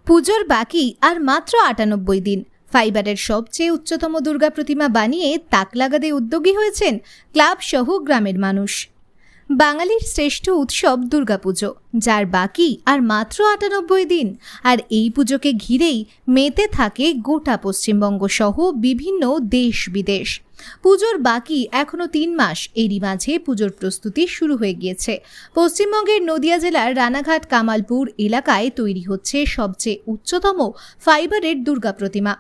পুজোর বাকি আর মাত্র ৯৮ দিন। ফাইবারের সবচেয়ে উচ্চতম দুর্গা প্রতিমা বানিয়ে তাক লাগাতে উদ্যোগী হয়েছেন ক্লাব সহ গ্রামের মানুষ। বাঙালির শ্রেষ্ঠ উৎসব দুর্গাপুজো, যার বাকি আর মাত্র ৯৮ দিন। আর এই পুজোকে ঘিরেই মেতে থাকে গোটা পশ্চিমবঙ্গ সহ বিভিন্ন দেশ বিদেশ। পুজোর বাকি এখনো ৩ মাস, এরই মাঝে পুজোর প্রস্তুতি শুরু হয়ে গিয়েছে। পশ্চিমবঙ্গের নদিয়া জেলার রানাঘাট কামালপুর এলাকায় তৈরি হচ্ছে সবচেয়ে উচ্চতম ফাইবারের দুর্গা প্রতিমা।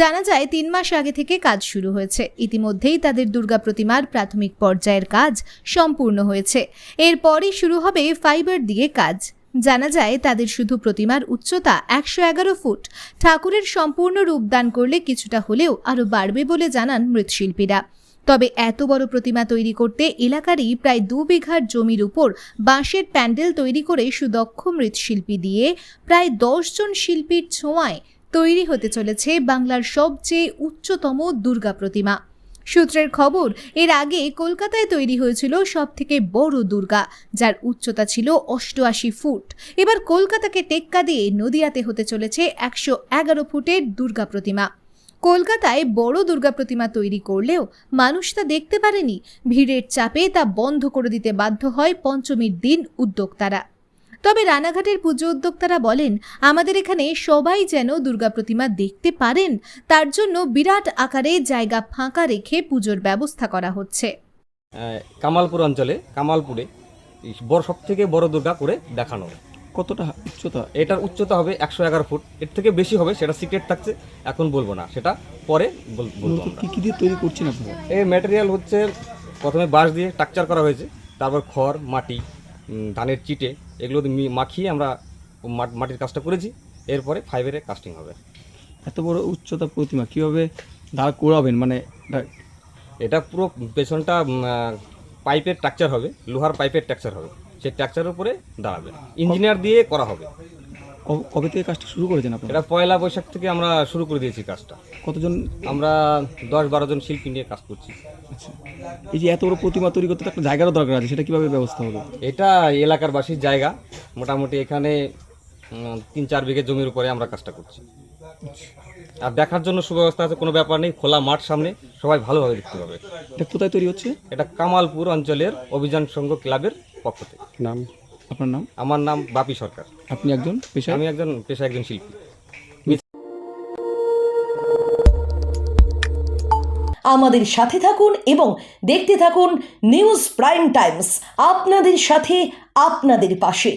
জানা যায় ৩ মাস আগে থেকে কাজ শুরু হয়েছে। ইতিমধ্যেই তাদের দুর্গা প্রতিমার প্রাথমিক পর্যায়ের কাজ সম্পূর্ণ হয়েছে। এরপরই শুরু হবে ফাইবার দিয়ে কাজ। জানা যায় তাদের শুধু প্রতিমার উচ্চতা ১১১ ফুট। ঠাকুরের সম্পূর্ণ রূপদান করলে কিছুটা হলেও আরও বাড়বে বলে জানান মৃৎশিল্পীরা। তবে এত বড় প্রতিমা তৈরি করতে এলাকারই প্রায় ২ বিঘার জমির উপর বাঁশের প্যান্ডেল তৈরি করে সুদক্ষ মৃৎশিল্পী দিয়ে প্রায় ১০ জন শিল্পীর ছোঁয়ায় তৈরি হতে চলেছে বাংলার সবচেয়ে উচ্চতম দুর্গা প্রতিমা। সূত্রের খবর, এর আগে কলকাতায় তৈরি হয়েছিল সবথেকে বড় দুর্গা, যার উচ্চতা ছিল ৮৮ ফুট। এবার কলকাতাকে টেক্কা দিয়ে নদিয়াতে হতে চলেছে ১১১ ফুটের দুর্গা প্রতিমা। কলকাতায় বড় দুর্গা প্রতিমা তৈরি করলেও মানুষ তা দেখতে পারেনি। ভিড়ের চাপে তা বন্ধ করে দিতে বাধ্য হয় পঞ্চমীর দিন উদ্যোক্তারা। তবে রানাঘাটের পুজো উদ্যোক্তারা বলেন, আমাদের এখানে সবাই যেন দুর্গা প্রতিমা দেখতে পারেন, তার জন্য বিরাট আকারে জায়গা ফাঁকা রেখে পুজোর ব্যবস্থা করা হচ্ছে। কামালপুর অঞ্চলে কামালপুরে সব থেকে বড় দুর্গা করে দেখানো। কতটা উচ্চতা? এটার উচ্চতা হবে ১১১ ফুট। এর থেকে বেশি হবে, সেটা সিক্রেট থাকছে, এখন বলবো না, সেটা পরে বলবো। কি কি দিয়ে তৈরি করছেন আপনারা? এই ম্যাটেরিয়াল হচ্ছে প্রথমে বাঁশ দিয়ে স্ট্রাকচার করা হয়েছে, তারপর খড়, মাটি, ধানের চিটে, এগুলো মাখিয়ে আমরা মাটির কাজটা করেছি। এরপরে ফাইবারের কাস্টিং হবে। এত বড় উচ্চতা প্রতিমা কিভাবে দাঁড় করাবেন? মানে এটা পুরো পেছনটা পাইপের স্ট্রাকচার হবে, লোহার পাইপের স্ট্রাকচার হবে, সেই স্ট্রাকচারের উপরে দাঁড়াবে, ইঞ্জিনিয়ার দিয়ে করা হবে। কবে থেকে কাজটা শুরু করেছেন আপনারা? এটা পয়লা বৈশাখ থেকে আমরা শুরু করে দিয়েছি কাজটা। কতজন? আমরা ১০-১২ জন শিল্পী নিয়ে কাজ করছি। আচ্ছা, এই যে এত বড় প্রতিমা তৈরি করতে তো একটা জায়গারও দরকার আছে, সেটা কিভাবে ব্যবস্থা হবে? এটা এলাকার বাসীর জায়গা, মোটামুটি এখানে ৩-৪ বিঘে জমির উপরে আমরা কাজটা করছি। আর দেখার জন্য সুব্যবস্থা আছে, কোনো ব্যাপার নেই, খোলা মাঠ সামনে, সবাই ভালোভাবে দেখতে পাবে। এটা কোথায় তৈরি হচ্ছে? এটা কামালপুর অঞ্চলের অভিযান সংঘ ক্লাবের পক্ষ থেকে। নাম? আপনার নাম? আমার নাম বাপি সরকার। আপনি একজন পেশায়? আমি পেশায় একজন শিল্পী। আমাদের সাথে থাকুন এবং দেখতে থাকুন নিউজ প্রাইম টাইমস, আপনাদের সাথে, আপনাদের পাশে।